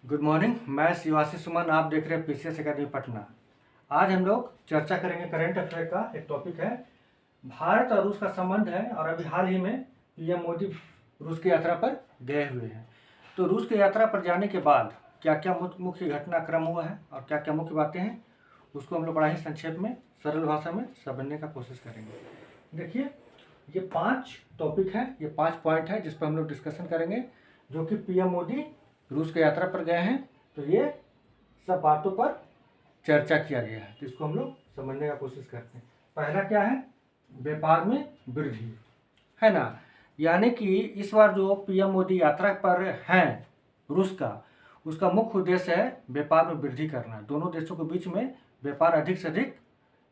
Good morning. मैं शिवाशी सुमन, आप देख रहे हैं पीसीएस एकेडमी पटना। आज हम लोग चर्चा करेंगे करंट अफेयर का। एक टॉपिक है भारत और रूस का संबंध है, और अभी हाल ही में पीएम मोदी रूस की यात्रा पर गए हुए हैं। तो रूस की यात्रा पर जाने के बाद क्या क्या मुख्य घटनाक्रम हुआ है और क्या क्या मुख्य बातें हैं, उसको हम लोग बड़ा ही संक्षेप में सरल भाषा में समझने का कोशिश करेंगे। देखिए, ये 5 टॉपिक है, ये 5 पॉइंट है जिस पर हम लोग डिस्कशन करेंगे, जो कि पीएम मोदी रूस की यात्रा पर गए हैं। तो ये सब बातों पर चर्चा किया गया है, तो इसको हम लोग समझने का कोशिश करते हैं। पहला क्या है? व्यापार में वृद्धि, है ना। यानी कि इस बार जो पीएम मोदी यात्रा पर हैं रूस का, उसका मुख्य उद्देश्य है व्यापार में वृद्धि करना। दोनों देशों के बीच में व्यापार अधिक से अधिक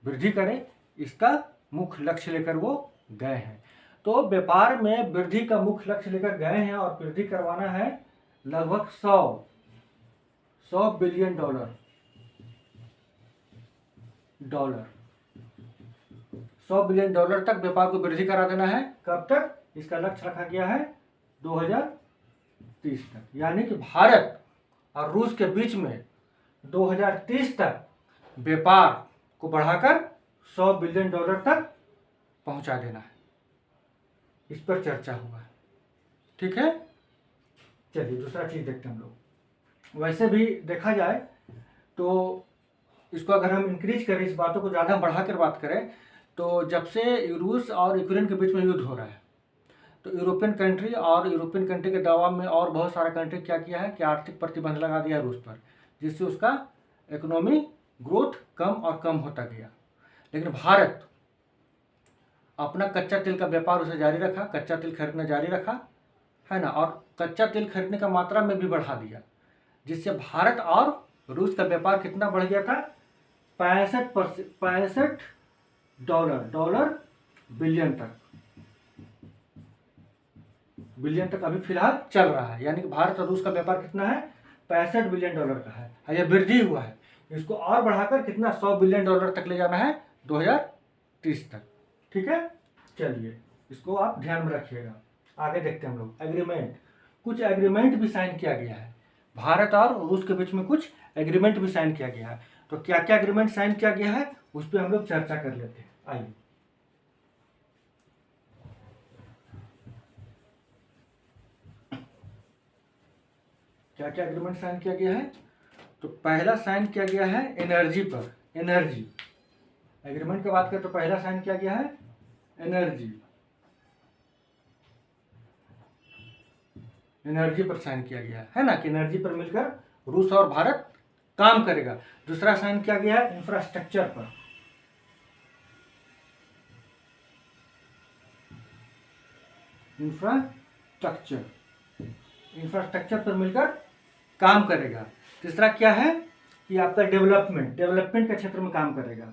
वृद्धि करे, इसका मुख्य लक्ष्य लेकर वो गए हैं। तो व्यापार में वृद्धि का मुख्य लक्ष्य लेकर गए हैं और वृद्धि करवाना है लगभग 100 बिलियन डॉलर 100 बिलियन डॉलर तक व्यापार को वृद्धि करा देना है। कब तक? इसका लक्ष्य रखा गया है 2030 तक। यानी कि भारत और रूस के बीच में 2030 तक व्यापार को बढ़ाकर 100 बिलियन डॉलर तक पहुंचा देना है। इस पर चर्चा हुआ है, ठीक है। चलिए दूसरा चीज देखते हैं हम लोग। वैसे भी देखा जाए तो इसको अगर हम इंक्रीज करें, इस बातों को ज़्यादा बढ़ाकर बात करें, तो जब से रूस और यूक्रेन के बीच में युद्ध हो रहा है, तो यूरोपियन कंट्री के दबाव में और बहुत सारा कंट्री क्या किया है कि आर्थिक प्रतिबंध लगा दिया रूस पर, जिससे उसका इकोनॉमी ग्रोथ कम और कम होता गया। लेकिन भारत अपना कच्चा तेल का व्यापार उसे जारी रखा, कच्चा तेल खरीदना जारी रखा, है ना। और कच्चा तेल खरीदने का मात्रा में भी बढ़ा दिया, जिससे भारत और रूस का व्यापार कितना बढ़ गया था? 65 डॉलर बिलियन तक अभी फिलहाल चल रहा है। यानी कि भारत और रूस का व्यापार कितना है? 65 बिलियन डॉलर का है। यह वृद्धि हुआ है। इसको और बढ़ाकर कितना? 100 बिलियन डॉलर तक ले जाना है 2030 तक, ठीक है। चलिए इसको आप ध्यान में रखिएगा। आगे देखते हैं हम लोग। एग्रीमेंट, कुछ एग्रीमेंट भी साइन किया गया है। भारत और रूस के बीच में कुछ एग्रीमेंट भी साइन किया गया है। तो क्या क्या एग्रीमेंट साइन किया गया है, उस पर हम लोग चर्चा कर लेते हैं। आइए, क्या क्या एग्रीमेंट साइन किया गया है? तो पहला साइन किया गया है एनर्जी पर। एनर्जी एग्रीमेंट की बात करें तो पहला साइन किया गया है एनर्जी पर साइन किया गया है ना, कि एनर्जी पर मिलकर रूस और भारत काम करेगा। दूसरा साइन किया गया है इंफ्रास्ट्रक्चर पर। इंफ्रास्ट्रक्चर पर मिलकर काम करेगा। तीसरा क्या है कि आपका डेवलपमेंट के क्षेत्र में काम करेगा।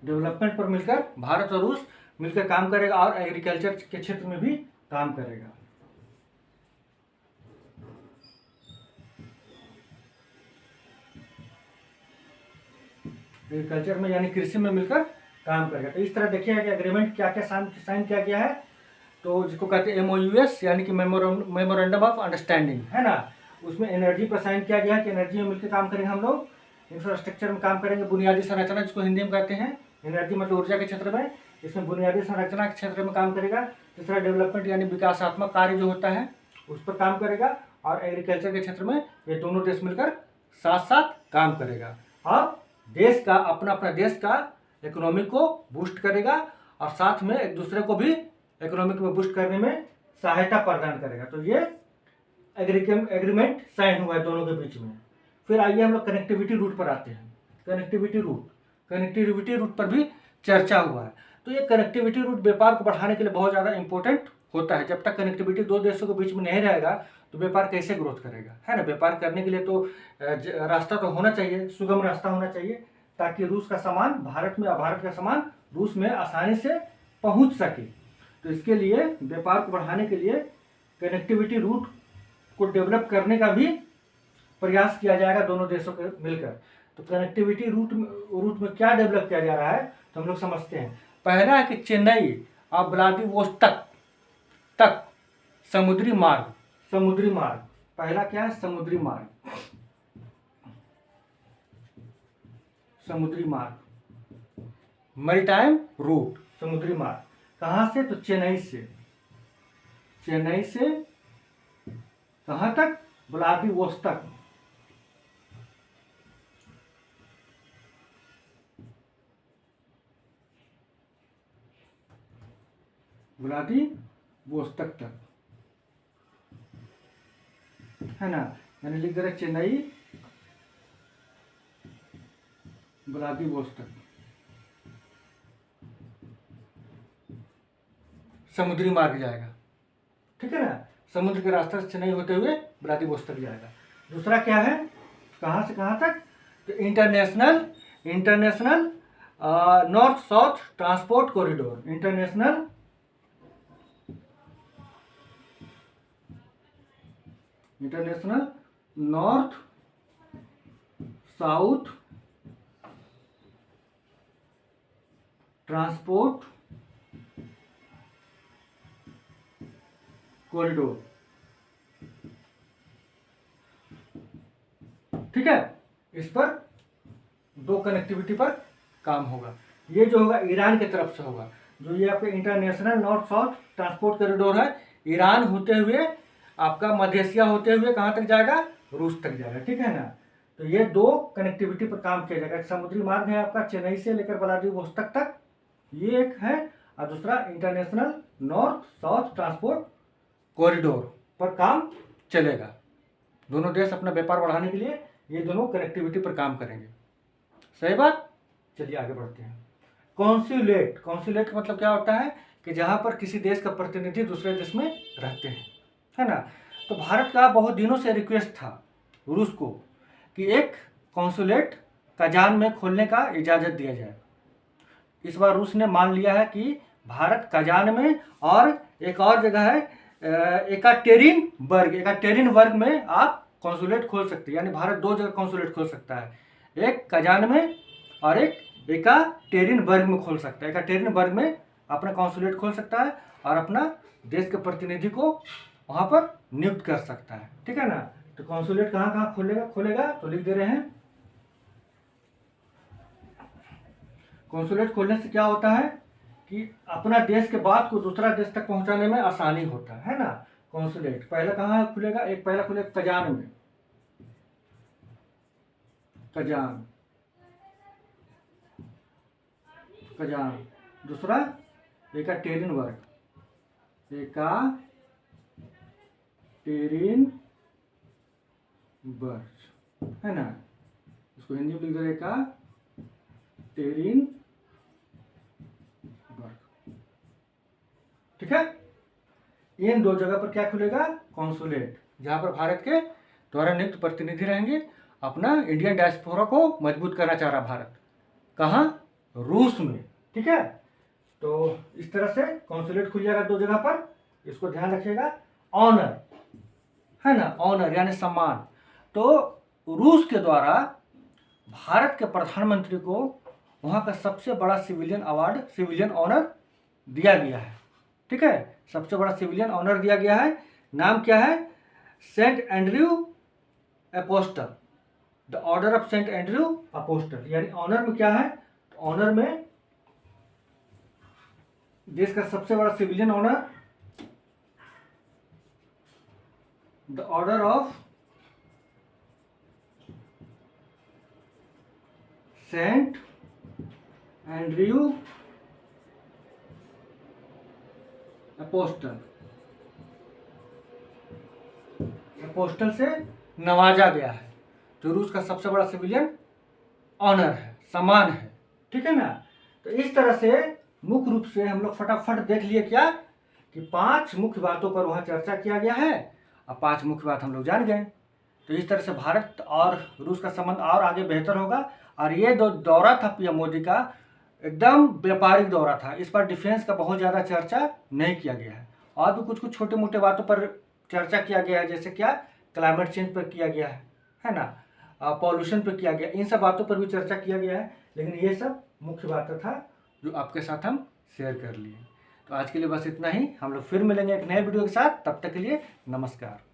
डेवलपमेंट पर मिलकर भारत और रूस मिलकर काम करेगा, और एग्रीकल्चर के क्षेत्र में भी काम करेगा। एग्रीकल्चर में यानी कृषि में मिलकर काम करेगा। तो इस तरह देखिएगा कि एग्रीमेंट क्या क्या साइन किया गया है। तो जिसको कहते हैं MOUs, यानी कि मेमोरेंडम ऑफ अंडरस्टैंडिंग, है ना। उसमें एनर्जी पर साइन किया गया है कि एनर्जी में मिलकर काम करेंगे हम लोग। इंफ्रास्ट्रक्चर में काम करेंगे, बुनियादी संरचना जिसको हिंदी में कहते हैं। एनर्जी मतलब ऊर्जा के क्षेत्र में, इसमें बुनियादी संरचना के क्षेत्र में काम करेगा। तीसरा डेवलपमेंट यानी विकासात्मक कार्य जो होता है उस पर काम करेगा। और एग्रीकल्चर के क्षेत्र में ये दोनों देश मिलकर साथ साथ काम करेगा, और देश का अपना देश का इकोनॉमी को बूस्ट करेगा, और साथ में एक दूसरे को भी इकोनॉमिक में बूस्ट करने में सहायता प्रदान करेगा। तो ये एग्रीमेंट साइन हुआ है दोनों के बीच में। फिर आइए हम लोग कनेक्टिविटी रूट पर आते हैं। कनेक्टिविटी रूट पर भी चर्चा हुआ है। तो ये कनेक्टिविटी रूट व्यापार को बढ़ाने के लिए बहुत ज़्यादा इंपॉर्टेंट होता है। जब तक कनेक्टिविटी दो देशों के बीच में नहीं रहेगा तो व्यापार कैसे ग्रोथ करेगा, है ना। व्यापार करने के लिए तो रास्ता तो होना चाहिए, सुगम रास्ता होना चाहिए, ताकि रूस का सामान भारत में और भारत का सामान रूस में आसानी से पहुंच सके। तो इसके लिए व्यापार को बढ़ाने के लिए कनेक्टिविटी रूट को डेवलप करने का भी प्रयास किया जाएगा दोनों देशों के मिलकर। तो कनेक्टिविटी रूट में क्या डेवलप किया जा रहा है, तो हम लोग समझते हैं। पहला है कि चेन्नई और व्लादिवोस्तोक तक समुद्री मार्ग। समुद्री मार्ग पहला क्या है? समुद्री मार्ग। समुद्री मार्ग, मैरीटाइम रूट, समुद्री मार्ग। कहाँ से? तो चेन्नई से। चेन्नई से कहाँ तक? व्लादिवोस्तोक। व्लादिवोस्तोक तक, है ना। यानी लिख दे रहे चेन्नई व्लादिवोस्तोक, समुद्री मार्ग जाएगा, ठीक है ना। समुद्र के रास्ते से चेन्नई होते हुए व्लादिवोस्तोक जाएगा। दूसरा क्या है? कहाँ से कहाँ तक? तो international north south transport corridor. International north south transport corridor, ठीक है। इस पर दो कनेक्टिविटी पर काम होगा। ये जो होगा ईरान की तरफ से होगा। जो ये आपके international north south transport corridor है, ईरान होते हुए आपका मध्य एशिया होते हुए कहाँ तक जाएगा? रूस तक जाएगा, ठीक है ना। तो ये दो कनेक्टिविटी पर काम किया जाएगा। एक समुद्री मार्ग है आपका चेन्नई से लेकर व्लादिवोस्तोक तक, ये एक है, और दूसरा international north south transport corridor पर काम चलेगा। दोनों देश अपना व्यापार बढ़ाने के लिए ये दोनों कनेक्टिविटी पर काम करेंगे। सही बात। चलिए आगे बढ़ते हैं। कॉन्सुलेट, कॉन्सुलेट मतलब क्या होता है? कि जहाँ पर किसी देश का प्रतिनिधि दूसरे देश में रहते हैं, है ना। तो भारत का बहुत दिनों से रिक्वेस्ट था रूस को कि एक कॉन्सुलेट कजान में खोलने का इजाज़त दिया जाए। इस बार रूस ने मान लिया है कि भारत कजान में और एक और जगह है एकाटेरिनबर्ग में आप कॉन्सुलेट खोल सकते हैं। यानी भारत दो जगह कॉन्सुलेट खोल सकता है, एक कजान में और एक एकाटेरिनबर्ग में खोल सकता है। एकाटेरिनबर्ग में अपना कॉन्सुलेट खोल सकता है और अपना देश के प्रतिनिधि को वहाँ पर नियुक्त कर सकता है, ठीक है ना। तो कॉन्सुलेट कहाँ कहाँ खोलेगा तो लिख दे रहे हैं। कॉन्सुलेट खोलने से क्या होता है कि अपना देश के बात को दूसरा देश तक पहुंचाने में आसानी होता है ना। कॉन्सुलेट पहला कहाँ खुलेगा? एक पहला खुलेगा कजान में, कजान। दूसरा एकाटेरिनबर्ग, है ना। इसको हिंदी में लिख दो एकाटेरिनबर्ग, ठीक है। इन दो जगह पर क्या खुलेगा? कॉन्सुलेट, जहां पर भारत के द्वारा नियुक्त प्रतिनिधि रहेंगे। अपना इंडियन डायस्पोरा को मजबूत करना चाह रहा भारत। कहाँ? रूस में, ठीक है। तो इस तरह से कॉन्सुलेट खुल जाएगा दो जगह पर। इसको ध्यान रखिएगा। ऑनर, है ना, ऑनर यानी सम्मान। तो रूस के द्वारा भारत के प्रधानमंत्री को वहाँ का सबसे बड़ा सिविलियन अवार्ड, सिविलियन ऑनर दिया गया है, ठीक है। सबसे बड़ा सिविलियन ऑनर दिया गया है। नाम क्या है? Saint Andrew Apostle, the Order of Saint Andrew Apostle. यानी ऑनर में क्या है? ऑनर में देश का सबसे बड़ा civilian honour, the Order of Saint Andrew Apostle, Apostle से नवाजा गया है, जो रूस का सबसे बड़ा सिविलियन ऑनर है, सम्मान है, ठीक है ना। तो इस तरह से मुख्य रूप से हम लोग फटाफट देख लिए क्या कि 5 मुख्य बातों पर वहाँ चर्चा किया गया है और 5 मुख्य बात हम लोग जान गए। तो इस तरह से भारत और रूस का संबंध और आगे बेहतर होगा। और ये दौरा था पीएम मोदी का, एकदम व्यापारिक दौरा था। इस पर डिफेंस का बहुत ज़्यादा चर्चा नहीं किया गया है। और भी कुछ कुछ छोटे मोटे बातों पर चर्चा किया गया है, जैसे क्या क्लाइमेट चेंज पर किया गया है ना, पॉल्यूशन पर किया गया, इन सब बातों पर भी चर्चा किया गया है। लेकिन ये सब मुख्य बातें था जो आपके साथ हम शेयर कर लिए। तो आज के लिए बस इतना ही। हम लोग फिर मिलेंगे एक नए वीडियो के साथ। तब तक के लिए नमस्कार।